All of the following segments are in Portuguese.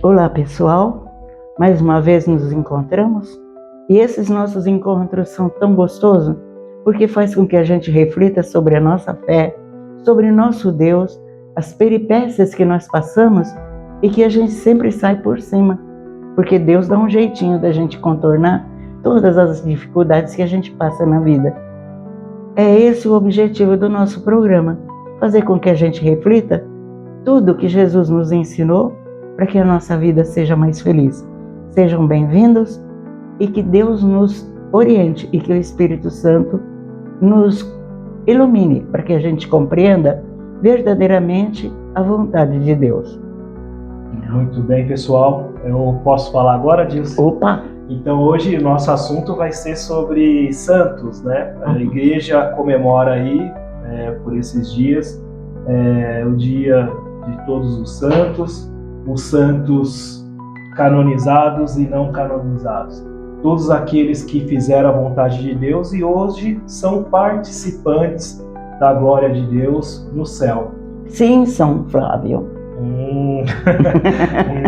Olá pessoal, mais uma vez nos encontramos e esses nossos encontros são tão gostosos porque faz com que a gente reflita sobre a nossa fé, sobre nosso Deus, as peripécias que nós passamos e que a gente sempre sai por cima, porque Deus dá um jeitinho da gente contornar todas as dificuldades que a gente passa na vida. É esse o objetivo do nosso programa, fazer com que a gente reflita tudo que Jesus nos ensinou para que a nossa vida seja mais feliz. Sejam bem-vindos e que Deus nos oriente e que o Espírito Santo nos ilumine para que a gente compreenda verdadeiramente a vontade de Deus. Muito bem, pessoal. Eu posso falar agora disso? Opa! Então, hoje o nosso assunto vai ser sobre santos, né? A igreja comemora aí, por esses dias, o dia de todos os santos canonizados e não canonizados. Todos aqueles que fizeram a vontade de Deus e hoje são participantes da glória de Deus no céu. Sim, São Flávio. Um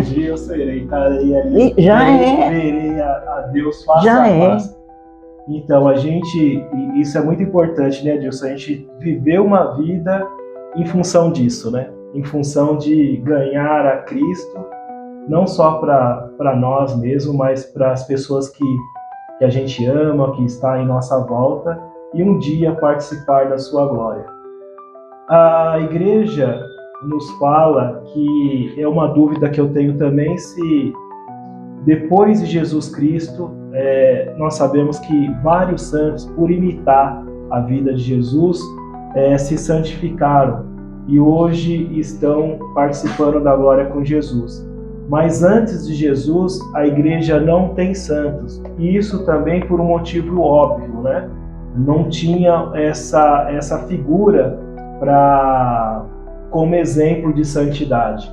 dia eu serei, estarei ali. E já verei a Deus face a face. Então, isso é muito importante, né, Dilson? A gente viver uma vida em função disso, né? Em função de ganhar a Cristo, não só para nós mesmos, mas para as pessoas que a gente ama, que está em nossa volta, e um dia participar da sua glória. A igreja nos fala que é uma dúvida que eu tenho também, se depois de Jesus Cristo, nós sabemos que vários santos, por imitar a vida de Jesus, se santificaram e hoje estão participando da glória com Jesus. Mas antes de Jesus, a igreja não tem santos. E isso também por um motivo óbvio, né? Não tinha essa figura como exemplo de santidade.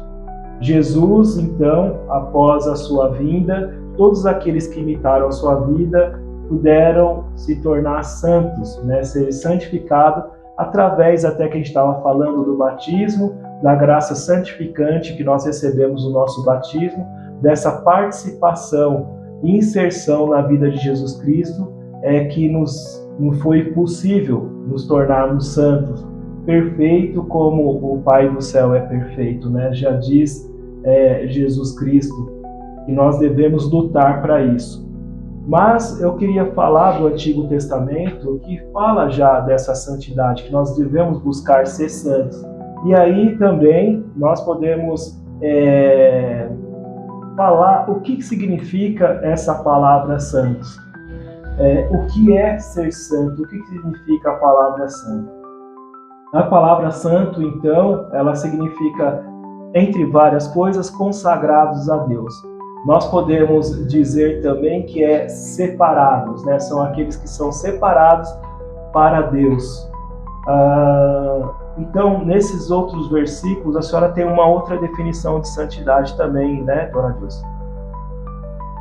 Jesus, então, após a sua vinda, todos aqueles que imitaram a sua vida puderam se tornar santos, né? Ser santificados através, até que a gente estava falando do batismo, da graça santificante que nós recebemos no nosso batismo, dessa participação e inserção na vida de Jesus Cristo, que nos foi possível nos tornarmos santos, perfeito como o Pai do céu é perfeito, né? Já diz Jesus Cristo que nós devemos lutar para isso. Mas eu queria falar do Antigo Testamento, que fala já dessa santidade, que nós devemos buscar ser santos. E aí também nós podemos falar o que significa essa palavra santos. O que é ser santo? O que significa a palavra santo? A palavra santo, então, ela significa, entre várias coisas, consagrados a Deus. Nós podemos dizer também que separados, né? São aqueles que são separados para Deus. Então, nesses outros versículos, a senhora tem uma outra definição de santidade também, né, dona Dilson?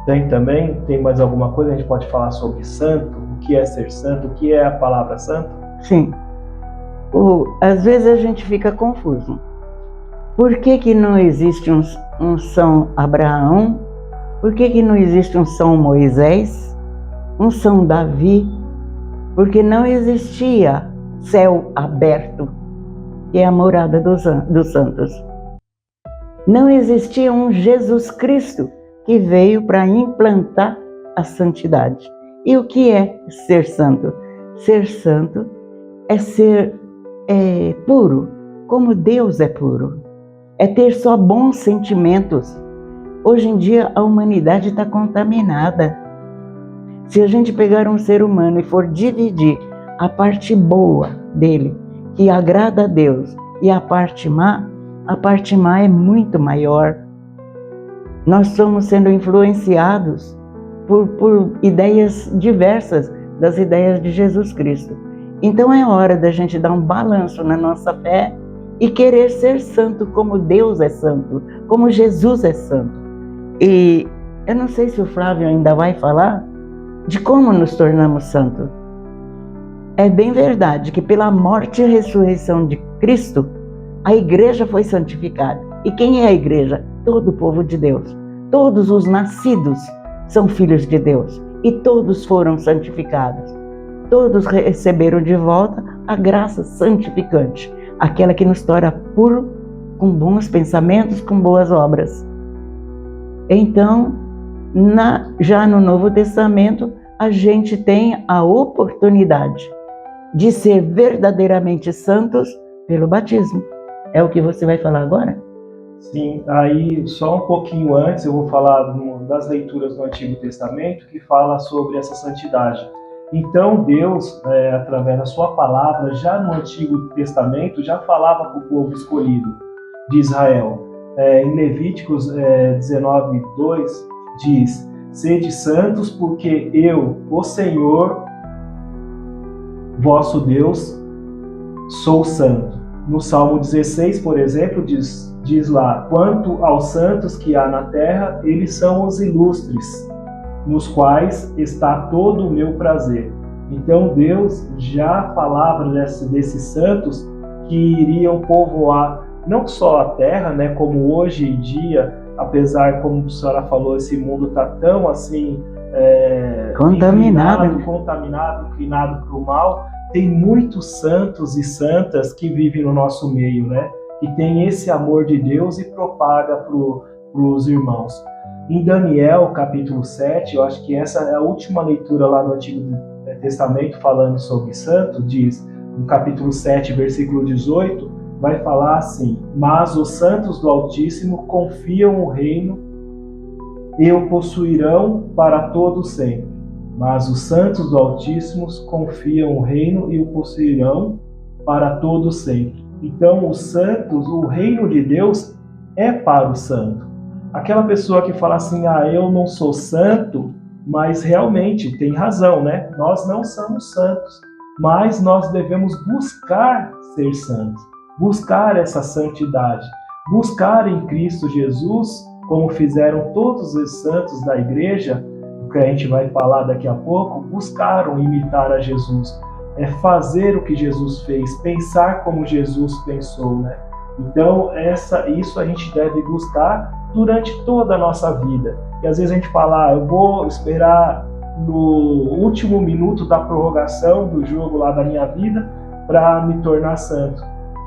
Tem também? Tem mais alguma coisa? A gente pode falar sobre santo? O que é ser santo? O que é a palavra santo? Sim. Às vezes a gente fica confuso. Por que não existe um São Abraão? Por que não existe um São Moisés? Um São Davi? Porque não existia céu aberto, que é a morada dos santos. Não existia um Jesus Cristo que veio para implantar a santidade. E o que é ser santo? Ser santo é ser puro, como Deus é puro. É ter só bons sentimentos. Hoje em dia a humanidade está contaminada. Se a gente pegar um ser humano e for dividir a parte boa dele, que agrada a Deus, e a parte má é muito maior. Nós estamos sendo influenciados por ideias diversas das ideias de Jesus Cristo. Então é hora da gente dar um balanço na nossa fé e querer ser santo como Deus é santo, como Jesus é santo. E eu não sei se o Flávio ainda vai falar de como nos tornamos santos. É bem verdade que pela morte e ressurreição de Cristo, a igreja foi santificada. E quem é a igreja? todo o povo de Deus. Todos os nascidos são filhos de Deus e todos foram santificados. Todos receberam de volta a graça santificante, aquela que nos torna puro com bons pensamentos, com boas obras. Então, já no Novo Testamento, a gente tem a oportunidade de ser verdadeiramente santos pelo batismo. É o que você vai falar agora? Sim, aí só um pouquinho antes eu vou falar das leituras do Antigo Testamento que fala sobre essa santidade. Então Deus, através da sua palavra, já no Antigo Testamento, já falava para o povo escolhido de Israel. Em Levíticos 19:2 diz: sede santos, porque eu, o Senhor, vosso Deus, sou santo. No Salmo 16, por exemplo, diz lá: quanto aos santos que há na terra, eles são os ilustres, nos quais está todo o meu prazer. Então Deus já falava desses santos que iriam povoar não só a terra, né, como hoje em dia, apesar, como a senhora falou, esse mundo está tão assim contaminado, inclinado para o mal. Tem muitos santos e santas que vivem no nosso meio, né? Que tem esse amor de Deus e propaga para os irmãos. Em Daniel, capítulo 7, eu acho que essa é a última leitura lá no Antigo Testamento falando sobre santo, diz, no capítulo 7, versículo 18, vai falar assim: mas os santos do Altíssimo confiam o reino e o possuirão para todo sempre. Mas os santos do Altíssimo confiam o reino e o possuirão para todo sempre. Então, os santos, o reino de Deus é para o santo. Aquela pessoa que fala assim: eu não sou santo, mas realmente tem razão, né? Nós não somos santos, mas nós devemos buscar ser santos, buscar essa santidade, buscar em Cristo Jesus, como fizeram todos os santos da igreja, que a gente vai falar daqui a pouco, buscaram imitar a Jesus, fazer o que Jesus fez, pensar como Jesus pensou, né? Então, isso a gente deve buscar durante toda a nossa vida. E às vezes a gente fala: eu vou esperar no último minuto da prorrogação do jogo lá da minha vida para me tornar santo.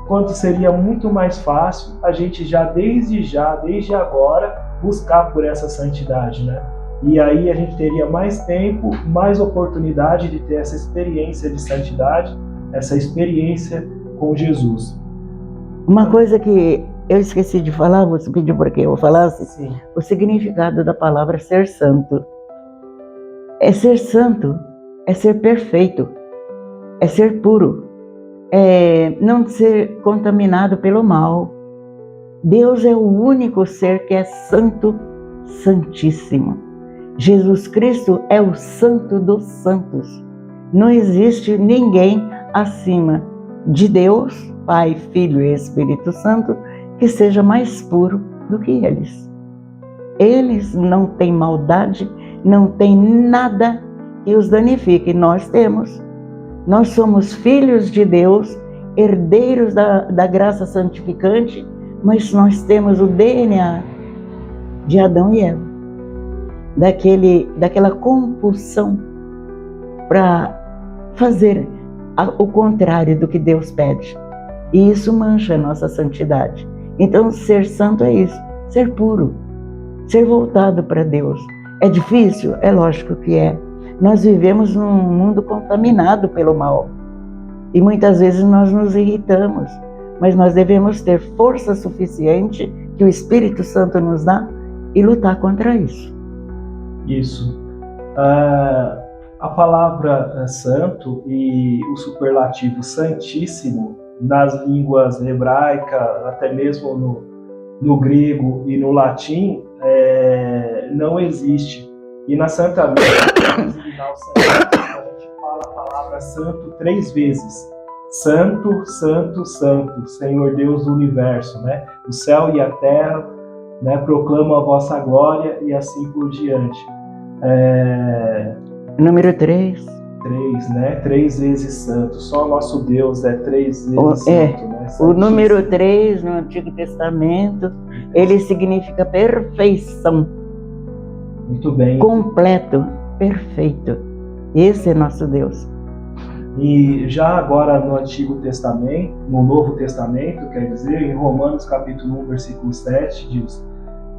Quando seria muito mais fácil a gente desde agora, buscar por essa santidade, né? E aí a gente teria mais tempo, mais oportunidade de ter essa experiência de santidade, essa experiência com Jesus. Uma coisa que eu esqueci de falar, você pediu para que eu falasse? Sim. O significado da palavra ser santo. Ser santo, é ser perfeito, é ser puro, é não ser contaminado pelo mal. Deus é o único ser que é santo, santíssimo. Jesus Cristo é o santo dos santos. Não existe ninguém acima de Deus, Pai, Filho e Espírito Santo, que seja mais puro do que eles. Eles não têm maldade, não tem nada que os danifique. Nós temos. Nós somos filhos de Deus, herdeiros da graça santificante, mas nós temos o DNA de Adão e Eva. Daquela compulsão para fazer o contrário do que Deus pede. E isso mancha a nossa santidade. Então, ser santo é isso, ser puro, ser voltado para Deus. É difícil? É lógico que é. Nós vivemos num mundo contaminado pelo mal. E muitas vezes nós nos irritamos, mas nós devemos ter força suficiente que o Espírito Santo nos dá e lutar contra isso. Isso. A palavra santo e o superlativo santíssimo nas línguas hebraica, até mesmo no grego e no latim, não existe. E na Santa Missa, a gente fala a palavra santo 3 vezes. Santo, santo, santo, Senhor Deus do universo, né? O céu e a terra, né, proclamam a vossa glória e assim por diante. Número 3. 3, né? 3 vezes santo. Só o nosso Deus é 3 vezes santo, né? O número 3 no Antigo Testamento, ele significa perfeição. Muito bem. Completo, perfeito. Esse é nosso Deus. E já agora no Antigo Testamento, no Novo Testamento, quer dizer, em Romanos capítulo 1, versículo 7,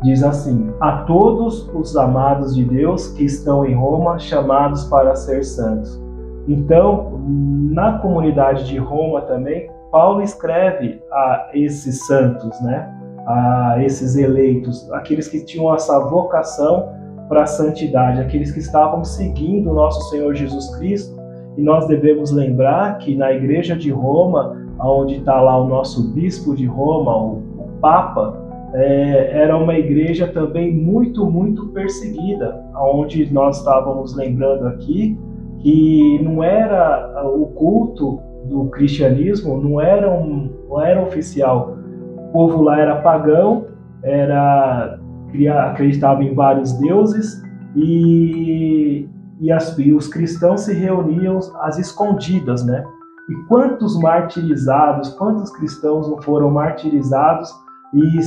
diz assim: a todos os amados de Deus que estão em Roma, chamados para ser santos. Então, na comunidade de Roma também, Paulo escreve a esses santos, né? A esses eleitos, aqueles que tinham essa vocação para a santidade, aqueles que estavam seguindo o nosso Senhor Jesus Cristo. E nós devemos lembrar que na igreja de Roma, onde está lá o nosso bispo de Roma, o Papa, era uma igreja também muito, muito perseguida, onde nós estávamos lembrando aqui que não era o culto do cristianismo, não era oficial. O povo lá era pagão, acreditava em vários deuses e os cristãos se reuniam às escondidas, né? E quantos cristãos não foram martirizados, e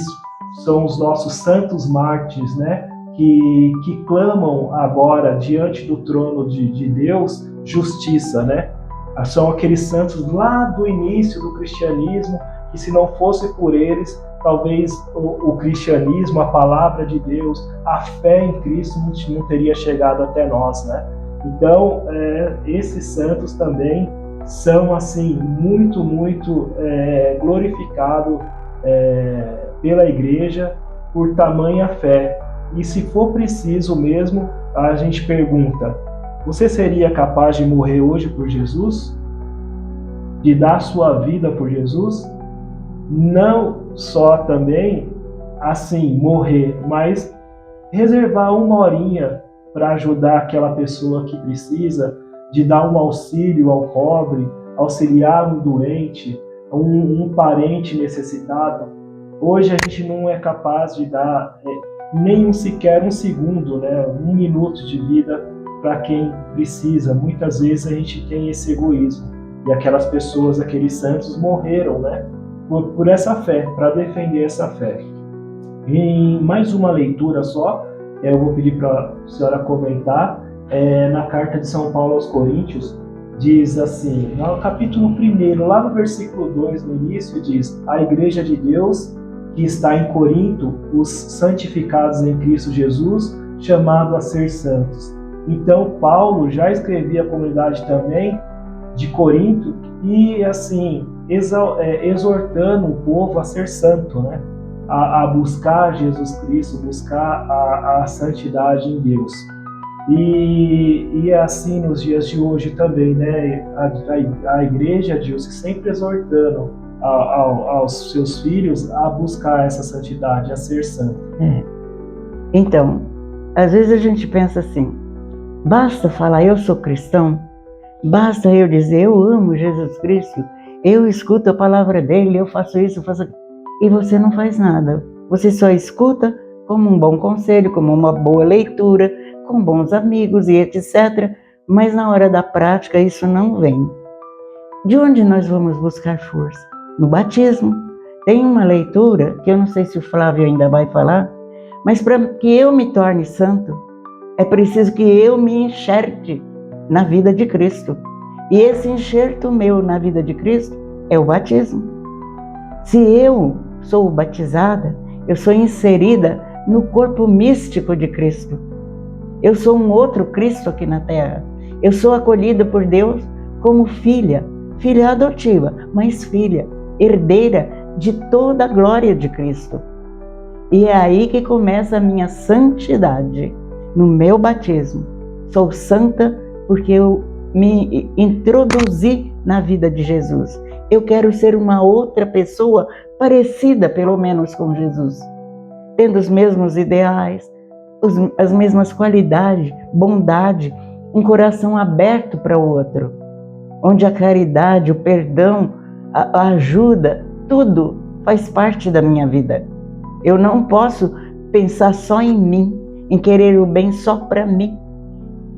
são os nossos santos mártires, né? Que clamam agora diante do trono de Deus justiça, né? São aqueles santos lá do início do cristianismo, que se não fosse por eles, talvez o cristianismo, a palavra de Deus, a fé em Cristo não teria chegado até nós, né? Então, esses santos também são, assim, muito, muito glorificados pela igreja por tamanha fé. E se for preciso mesmo, a gente pergunta: você seria capaz de morrer hoje por Jesus? De dar sua vida por Jesus? Não só também assim morrer, mas reservar uma horinha para ajudar aquela pessoa que precisa, de dar um auxílio ao pobre, auxiliar um doente, um parente necessitado. Hoje a gente não é capaz de dar nem sequer um segundo, né, 1 minuto de vida para quem precisa. Muitas vezes a gente tem esse egoísmo. E aquelas pessoas, aqueles santos morreram, né, por essa fé, para defender essa fé. Em mais uma leitura só, eu vou pedir para a senhora comentar, na carta de São Paulo aos Coríntios, diz assim, no capítulo 1, lá no versículo 2, no início, diz: a igreja de Deus que está em Corinto, os santificados em Cristo Jesus, chamado a ser santos. Então Paulo já escrevia a comunidade também de Corinto e assim exortando o povo a ser santo, né? A buscar Jesus Cristo, buscar a santidade em Deus. E assim nos dias de hoje também, né? A igreja de Deus sempre exortando aos seus filhos a buscar essa santidade, a ser santo. Então, às vezes a gente pensa assim: basta falar eu sou cristão, basta eu dizer eu amo Jesus Cristo, eu escuto a palavra dele, eu faço isso, eu faço aquilo, e você não faz nada. Você só escuta como um bom conselho, como uma boa leitura, com bons amigos e etc. Mas na hora da prática isso não vem. De onde nós vamos buscar força? No batismo. Tem uma leitura, que eu não sei se o Flávio ainda vai falar, mas para que eu me torne santo, é preciso que eu me enxergue na vida de Cristo. E esse enxerto meu na vida de Cristo é o batismo. Se eu sou batizada, eu sou inserida no corpo místico de Cristo. Eu sou um outro Cristo aqui na Terra. Eu sou acolhida por Deus como filha, filha adotiva, mas filha, herdeira de toda a glória de Cristo. E é aí que começa a minha santidade, no meu batismo. Sou santa porque eu me introduzi na vida de Jesus. Eu quero ser uma outra pessoa parecida, pelo menos, com Jesus, tendo os mesmos ideais, as mesmas qualidades, bondade, um coração aberto para o outro, onde a caridade, o perdão, a ajuda, tudo faz parte da minha vida. Eu não posso pensar só em mim, em querer o bem só para mim.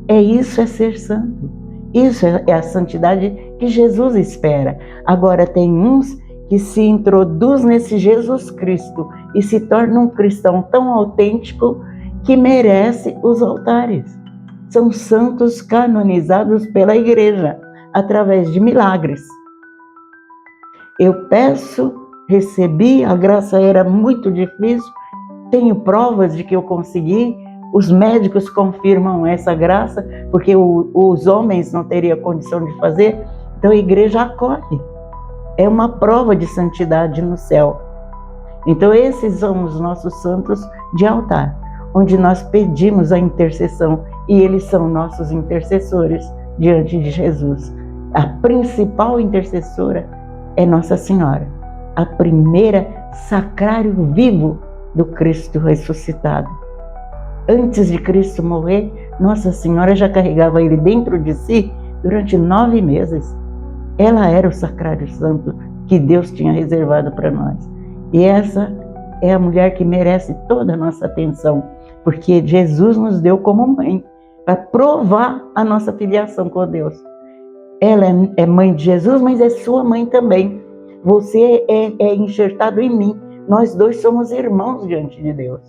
Isso é ser santo. Isso é a santidade que Jesus espera. Agora, tem uns que se introduz nesse Jesus Cristo e se torna um cristão tão autêntico que merece os altares. São santos canonizados pela Igreja através de milagres. Eu peço, recebi, a graça era muito difícil, tenho provas de que eu consegui, os médicos confirmam essa graça, porque os homens não teriam condição de fazer, então a Igreja acolhe. É uma prova de santidade no céu. Então esses são os nossos santos de altar, onde nós pedimos a intercessão e eles são nossos intercessores diante de Jesus. A principal intercessora é Nossa Senhora, a primeira sacrário vivo do Cristo ressuscitado. Antes de Cristo morrer, Nossa Senhora já carregava ele dentro de si durante 9 meses. Ela era o sacrário santo que Deus tinha reservado para nós. E essa é a mulher que merece toda a nossa atenção, porque Jesus nos deu como mãe, para provar a nossa filiação com Deus. Ela é mãe de Jesus, mas é sua mãe também. Você é enxertado em mim. Nós dois somos irmãos diante de Deus.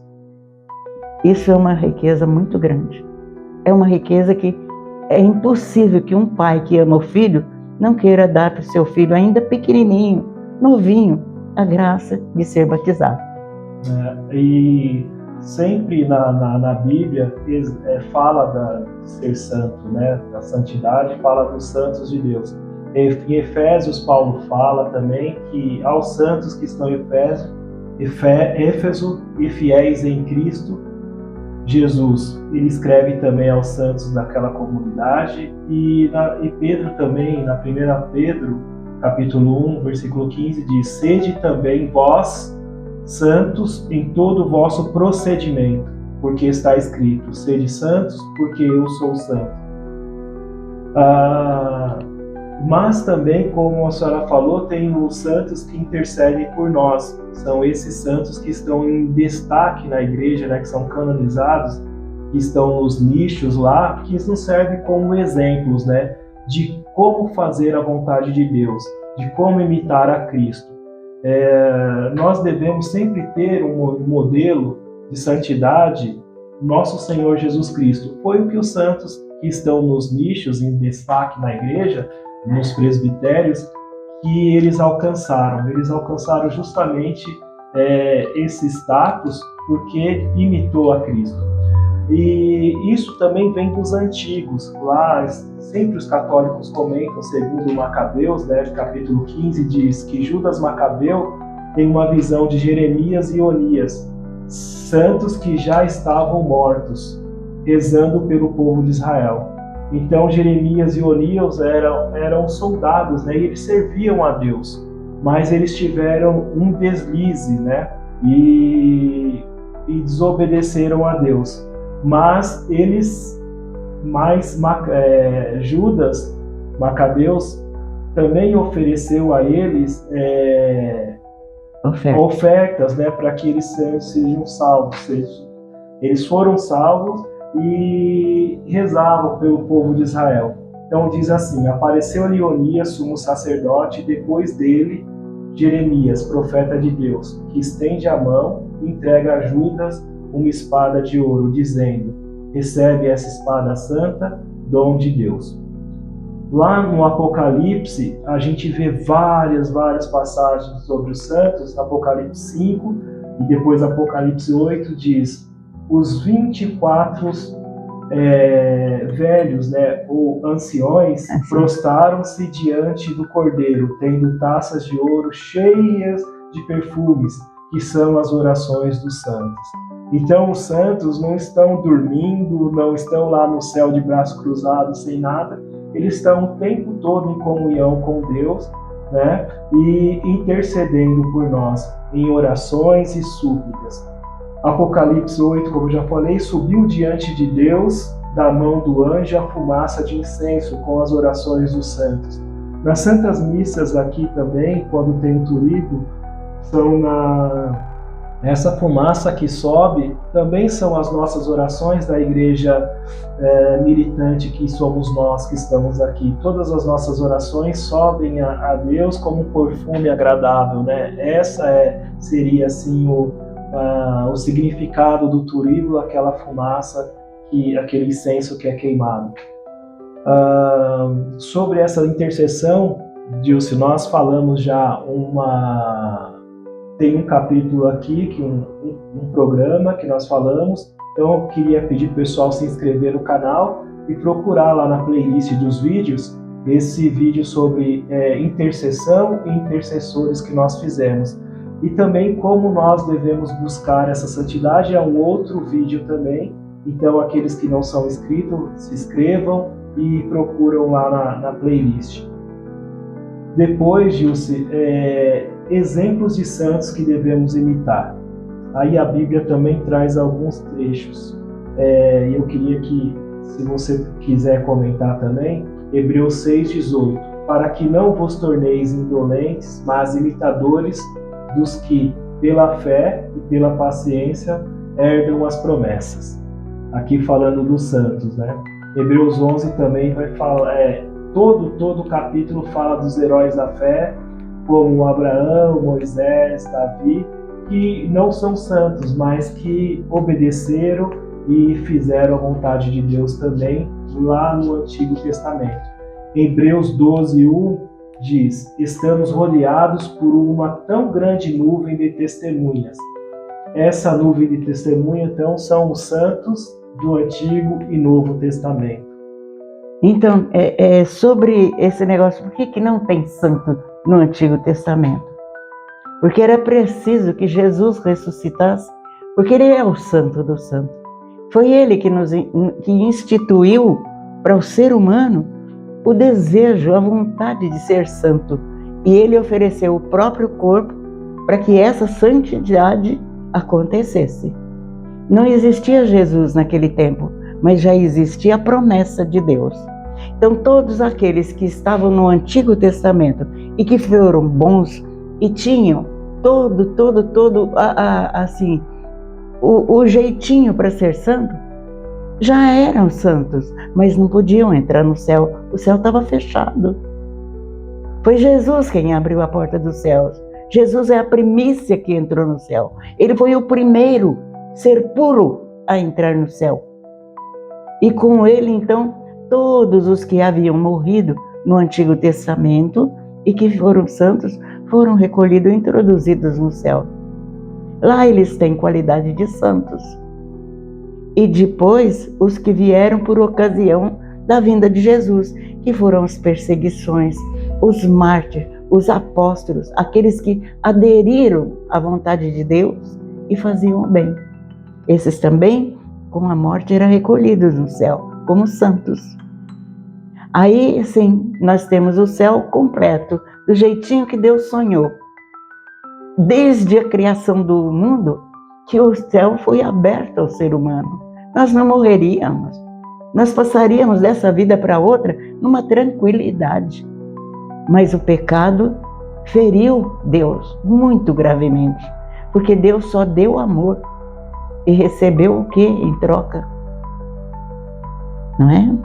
Isso é uma riqueza muito grande. É uma riqueza que é impossível que um pai que ama o filho não queira dar para o seu filho, ainda pequenininho, novinho, a graça de ser batizado. E sempre na Bíblia fala de ser santo, né? Da santidade, fala dos santos de Deus. Em Efésios, Paulo fala também que aos santos que estão em Éfeso e fiéis em Cristo Jesus, ele escreve também aos santos daquela comunidade, e Pedro também, na 1 Pedro, capítulo 1, versículo 15, diz: sede também vós santos em todo o vosso procedimento, porque está escrito: sede santos, porque eu sou santo. Mas também, como a senhora falou, tem os santos que intercedem por nós. São esses santos que estão em destaque na igreja, né, que são canonizados, que estão nos nichos lá, que nos servem como exemplos, né, de como fazer a vontade de Deus, de como imitar a Cristo. Nós devemos sempre ter um modelo de santidade, nosso Senhor Jesus Cristo. Foi o que os santos que estão nos nichos, em destaque na igreja, nos presbitérios, que eles alcançaram. Eles alcançaram justamente esse status porque imitou a Cristo. E isso também vem dos antigos. Lá, sempre os católicos comentam, segundo Macabeus, né, capítulo 15, diz que Judas Macabeu tem uma visão de Jeremias e Onias, santos que já estavam mortos, rezando pelo povo de Israel. Então Jeremias e Onias eram soldados, né, e eles serviam a Deus, mas eles tiveram um deslize, né, e desobedeceram a Deus. Mas Judas Macabeus também ofereceu a eles ofertas, né, para que eles sejam salvos. Eles foram salvos e rezavam pelo povo de Israel. Então diz assim: apareceu-lhe Onias, sumo sacerdote, e depois dele Jeremias, profeta de Deus, que estende a mão e entrega a Judas uma espada de ouro, dizendo: recebe essa espada santa, dom de Deus. Lá no Apocalipse, a gente vê várias passagens sobre os santos. Apocalipse 5 e depois Apocalipse 8 diz: os 24 velhos, né, ou anciões, prostaram-se diante do Cordeiro, tendo taças de ouro cheias de perfumes, que são as orações dos santos. Então os santos não estão dormindo, não estão lá no céu de braços cruzados sem nada, eles estão o tempo todo em comunhão com Deus, né, e intercedendo por nós em orações e súplicas. Apocalipse 8, como eu já falei, subiu diante de Deus da mão do anjo a fumaça de incenso com as orações dos santos. Nas Santas Missas aqui também, quando tem o Turíbulo, são Essa fumaça que sobe também são as nossas orações da igreja militante que somos nós que estamos aqui. Todas as nossas orações sobem a Deus como um perfume agradável, né? Seria assim o significado do turíbulo, aquela fumaça, aquele incenso que é queimado. Sobre essa intercessão, Dilce, nós falamos já tem um capítulo aqui, um programa que nós falamos. Então eu queria pedir para o pessoal se inscrever no canal e procurar lá na playlist dos vídeos esse vídeo sobre intercessão e intercessores que nós fizemos. E também como nós devemos buscar essa santidade é um outro vídeo também. Então aqueles que não são inscritos, se inscrevam e procuram lá na playlist. Depois, Dilce, exemplos de santos que devemos imitar. Aí a Bíblia também traz alguns trechos. Eu queria que, se você quiser comentar também, Hebreus 6,18. Para que não vos torneis indolentes, mas imitadores dos que, pela fé e pela paciência, herdam as promessas. Aqui falando dos santos, né? Hebreus 11 também vai falar... Todo o capítulo fala dos heróis da fé, como Abraão, Moisés, Davi, que não são santos, mas que obedeceram e fizeram a vontade de Deus também lá no Antigo Testamento. Hebreus 12:1 diz: estamos rodeados por uma tão grande nuvem de testemunhas. Essa nuvem de testemunha, então, são os santos do Antigo e Novo Testamento. Então, sobre esse negócio, por que não tem santo no Antigo Testamento? Porque era preciso que Jesus ressuscitasse, porque ele é o santo do santo. Foi ele que instituiu para o ser humano o desejo, a vontade de ser santo. E ele ofereceu o próprio corpo para que essa santidade acontecesse. Não existia Jesus naquele tempo, mas já existia a promessa de Deus. Então todos aqueles que estavam no Antigo Testamento e que foram bons e tinham assim, o jeitinho para ser santo, já eram santos, mas não podiam entrar no céu. O céu estava fechado. Foi Jesus quem abriu a porta dos céus. Jesus é a primícia que entrou no céu. Ele foi o primeiro ser puro a entrar no céu. E com ele, então, todos os que haviam morrido no Antigo Testamento e que foram santos foram recolhidos e introduzidos no céu. Lá eles têm qualidade de santos. E depois, os que vieram por ocasião da vinda de Jesus, que foram as perseguições, os mártires, os apóstolos, aqueles que aderiram à vontade de Deus e faziam o bem. Esses também, com a morte, eram recolhidos no céu, como santos. Aí, sim, nós temos o céu completo, do jeitinho que Deus sonhou. Desde a criação do mundo, que o céu foi aberto ao ser humano. Nós não morreríamos. Nós passaríamos dessa vida para outra numa tranquilidade. Mas o pecado feriu Deus muito gravemente, porque Deus só deu amor e recebeu o que em troca? Não é?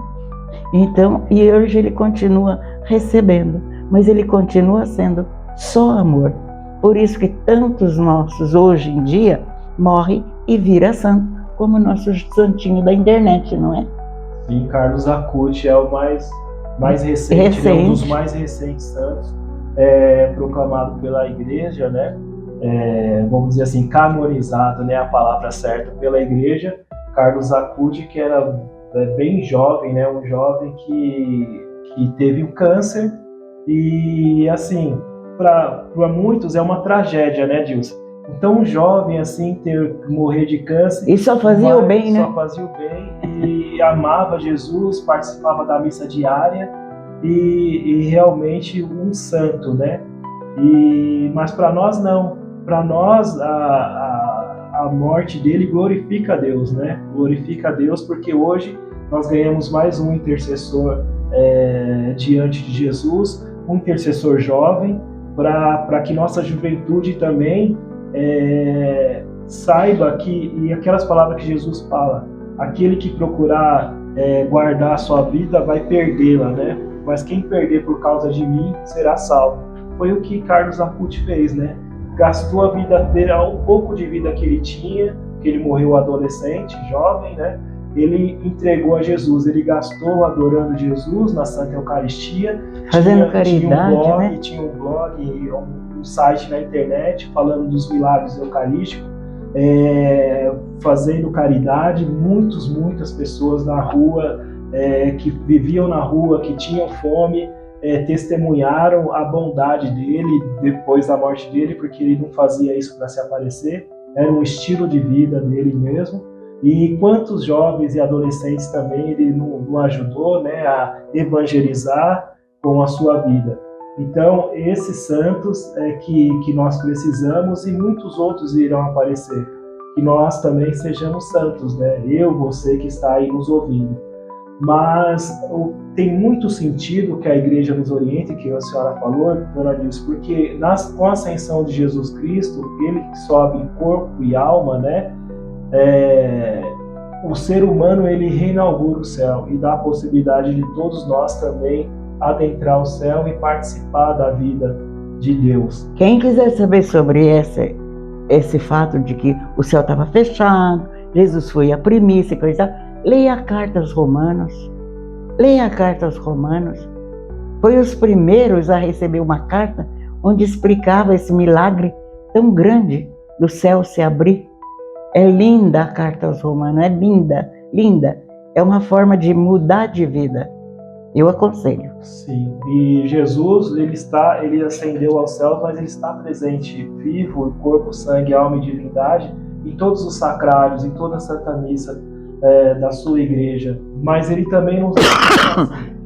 Então, e hoje ele continua recebendo, mas ele continua sendo só amor. Por isso que tantos nossos hoje em dia morrem e viram santo, como o nosso santinho da internet, não é? Sim, Carlos Acuti é o mais recente. É um dos mais recentes santos, proclamado pela igreja, né? Vamos dizer assim, canonizado, né? A palavra certa, pela igreja. Carlos Acuti, que era bem jovem, né? Um jovem que teve um câncer e, assim, para muitos é uma tragédia, né, Dilce? Então, um jovem assim morrer de câncer. E só fazia o bem, né? Só fazia o bem e amava Jesus, participava da missa diária e realmente um santo, né? Mas para nós não. Para nós a morte dele glorifica a Deus, né? Glorifica a Deus porque hoje nós ganhamos mais um intercessor diante de Jesus, um intercessor jovem, para que nossa juventude também saiba que, e aquelas palavras que Jesus fala, aquele que procurar guardar a sua vida vai perdê-la, né? Mas quem perder por causa de mim será salvo. Foi o que Carlos Acuti fez, né? Gastou a vida dele, um pouco de vida que ele tinha, que ele morreu adolescente, jovem, né? Ele entregou a Jesus, ele gastou adorando Jesus na Santa Eucaristia, fazendo caridade, tinha um blog, um site na internet falando dos milagres eucarísticos, fazendo caridade. Muitas pessoas na rua, que viviam na rua, que tinham fome, testemunharam a bondade dele depois da morte dele, porque ele não fazia isso para se aparecer, era um estilo de vida dele mesmo. E quantos jovens e adolescentes também ele não ajudou, né, a evangelizar com a sua vida. Então, esses santos que nós precisamos, e muitos outros irão aparecer, que nós também sejamos santos, né? Eu, você que está aí nos ouvindo. Mas tem muito sentido que a igreja nos oriente, que a senhora falou, dona Nilce, porque com a ascensão de Jesus Cristo, ele que sobe em corpo e alma, né? O ser humano, ele reinaugura o céu e dá a possibilidade de todos nós também adentrar o céu e participar da vida de Deus. Quem quiser saber sobre esse fato de que o céu estava fechado, Jesus foi a primícia, coisa, leia a carta aos Romanos. Leia a carta aos Romanos. Foi os primeiros a receber uma carta onde explicava esse milagre tão grande do céu se abrir. É linda a carta aos Romanos, é linda, linda. É uma forma de mudar de vida. Eu aconselho. Sim, e Jesus, ele ascendeu aos céus, mas ele está presente, vivo, em corpo, sangue, alma e divindade, em todos os sacrários, em toda a Santa Missa da sua igreja. Mas ele também nos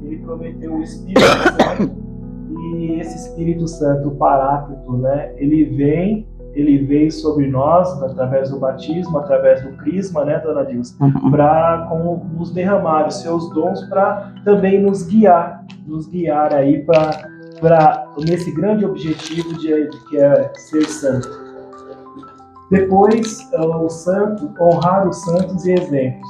ele prometeu o Espírito Santo, e esse Espírito Santo, o Paráclito, né, ele veio sobre nós através do batismo, através do crisma, né, dona Nilce, para nos derramar os seus dons, para também nos guiar aí para nesse grande objetivo que é ser santo. Depois, honrar os santos e exemplos.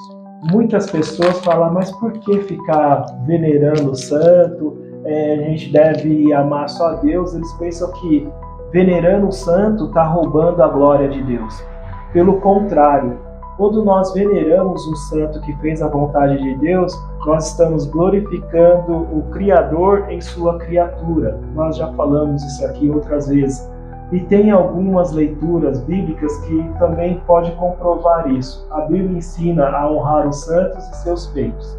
Muitas pessoas falam, mas por que ficar venerando o santo? A gente deve amar só a Deus. Eles pensam que venerando o santo está roubando a glória de Deus. Pelo contrário, quando nós veneramos um santo que fez a vontade de Deus, nós estamos glorificando o Criador em sua criatura. Nós já falamos isso aqui outras vezes. E tem algumas leituras bíblicas que também podem comprovar isso. A Bíblia ensina a honrar os santos e seus feitos.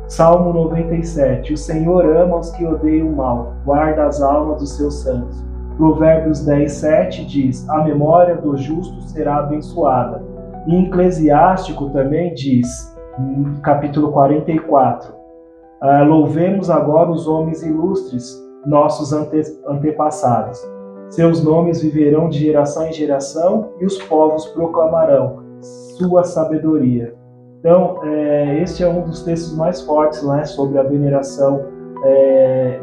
Salmo 97. O Senhor ama os que odeiam o mal, guarda as almas dos seus santos. Provérbios 10:7 diz, a memória do justo será abençoada. E em Eclesiástico também diz, no capítulo 44, louvemos agora os homens ilustres, nossos antepassados. Seus nomes viverão de geração em geração e os povos proclamarão sua sabedoria. Então, este é um dos textos mais fortes, né, sobre a veneração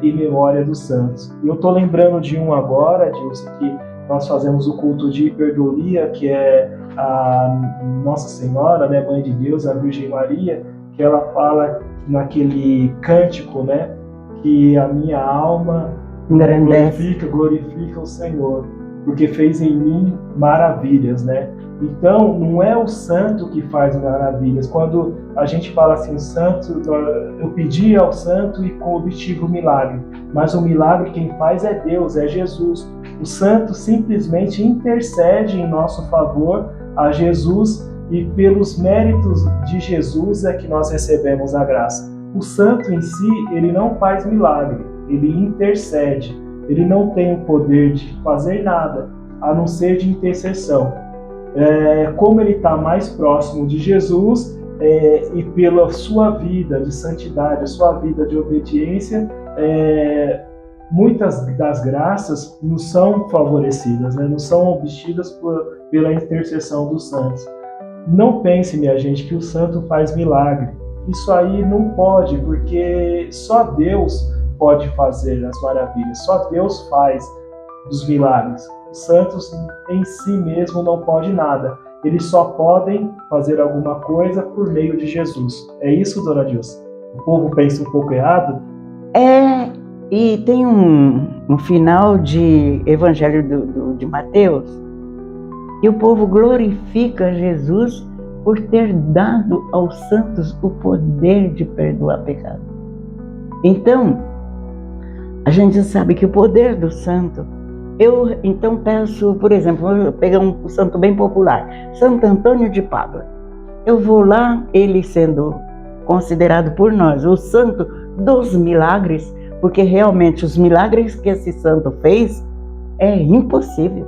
e memória dos santos. E eu estou lembrando de um agora, Dilson, que nós fazemos o culto de hiperdolia, que é a Nossa Senhora, né, Mãe de Deus, a Virgem Maria, que ela fala naquele cântico, né, que a minha alma glorifica o Senhor, porque fez em mim maravilhas, né? Então, não é o santo que faz maravilhas. Quando a gente fala assim, o santo, eu pedi ao santo e obtive o milagre. Mas o milagre quem faz é Deus, é Jesus. O santo simplesmente intercede em nosso favor a Jesus, e pelos méritos de Jesus é que nós recebemos a graça. O santo em si, ele não faz milagre, ele intercede. Ele não tem o poder de fazer nada, a não ser de intercessão. Como ele está mais próximo de Jesus, e pela sua vida de santidade, a sua vida de obediência, muitas das graças não são favorecidas, né? Não são obtidas pela intercessão dos santos. Não pense, minha gente, que o santo faz milagre. Isso aí não pode, porque só Deus pode fazer as maravilhas, só Deus faz os milagres. Os santos em si mesmo não pode nada. eles só podem fazer alguma coisa por meio de Jesus. É isso, dona Dilson? O povo pensa um pouco errado? E tem um final de Evangelho de Mateus, que o povo glorifica Jesus por ter dado aos santos o poder de perdoar pecado. Então, a gente sabe que o poder do santo, eu então peço, por exemplo, vou pegar um santo bem popular, Santo Antônio de Pádua. Eu vou lá, ele sendo considerado por nós o santo dos milagres, porque realmente os milagres que esse santo fez é impossível.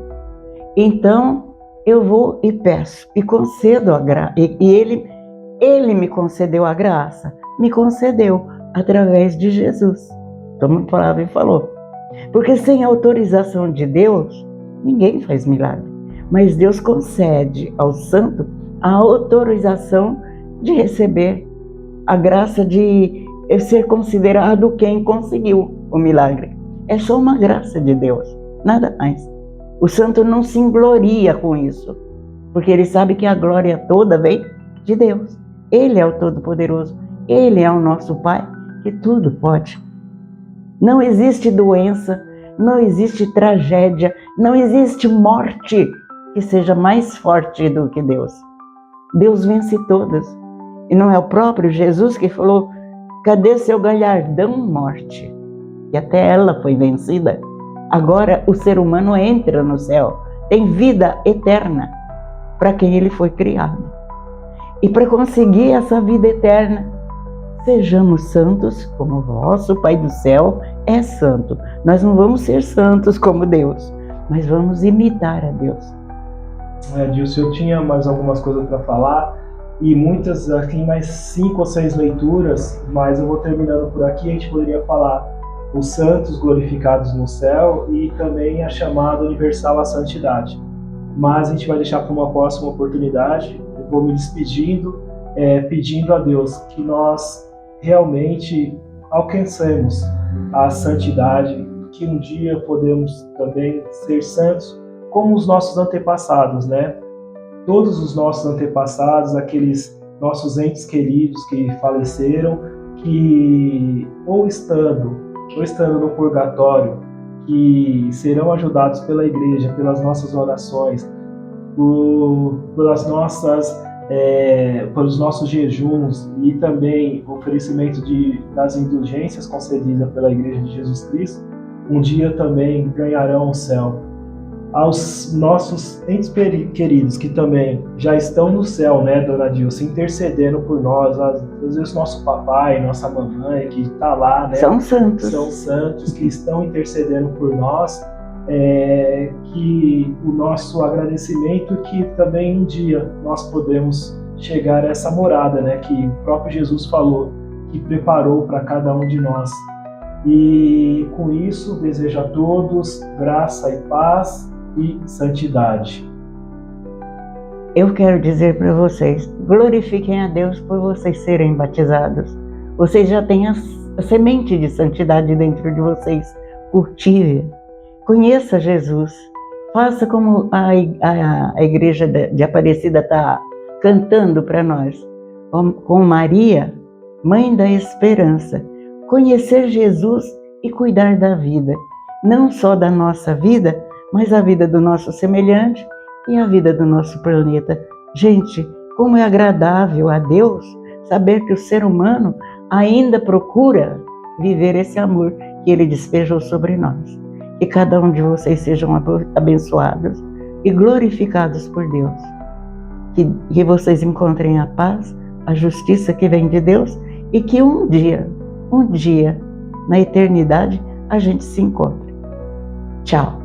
Então, eu vou e peço, e concedo a graça, e ele me concedeu a graça, me concedeu através de Jesus. Tomou a palavra e falou. Porque sem autorização de Deus, ninguém faz milagre. Mas Deus concede ao santo a autorização de receber a graça de ser considerado quem conseguiu o milagre. É só uma graça de Deus, nada mais. O santo não se engloria com isso, porque ele sabe que a glória toda vem de Deus. Ele é o Todo-Poderoso, Ele é o nosso Pai, que tudo pode. Não existe doença, não existe tragédia, não existe morte que seja mais forte do que Deus. Deus vence todas. E não é o próprio Jesus que falou: cadê seu galardão, morte? E até ela foi vencida. Agora o ser humano entra no céu, tem vida eterna para quem ele foi criado. E para conseguir essa vida eterna, sejamos santos como o vosso Pai do céu é santo. Nós não vamos ser santos como Deus, mas vamos imitar a Deus. Dilson, eu tinha mais algumas coisas para falar e muitas, aqui mais 5 ou 6 leituras, mas eu vou terminando por aqui. A gente poderia falar os santos glorificados no céu e também a chamada universal à santidade. Mas a gente vai deixar para uma próxima oportunidade. Eu vou me despedindo, pedindo a Deus que nós realmente alcancemos a santidade, que um dia podemos também ser santos como os nossos antepassados, né? Todos os nossos antepassados, aqueles nossos entes queridos que faleceram, que ou estando no purgatório, que serão ajudados pela igreja, pelas nossas orações, pelos nossos jejuns e também o oferecimento das indulgências concedidas pela Igreja de Jesus Cristo, um dia também ganharão o céu. Aos nossos entes queridos que também já estão no céu, né, dona Dilson, intercedendo por nós, às vezes nosso papai, nossa mamãe que está lá, né, são santos que estão intercedendo por nós, que o nosso agradecimento, que também um dia nós podemos chegar a essa morada, né, que o próprio Jesus falou, que preparou para cada um de nós. E com isso desejo a todos graça e paz e santidade. Eu quero dizer para vocês, glorifiquem a Deus por vocês serem batizados. Vocês já têm a semente de santidade dentro de vocês. Cultive, conheça Jesus. Faça como a igreja de Aparecida está cantando para nós. Com Maria, Mãe da Esperança. Conhecer Jesus e cuidar da vida. Não só da nossa vida, mas a vida do nosso semelhante e a vida do nosso planeta. Gente, como é agradável a Deus saber que o ser humano ainda procura viver esse amor que Ele despejou sobre nós. Que cada um de vocês sejam abençoados e glorificados por Deus. Que vocês encontrem a paz, a justiça que vem de Deus e que um dia, na eternidade, a gente se encontre. Tchau.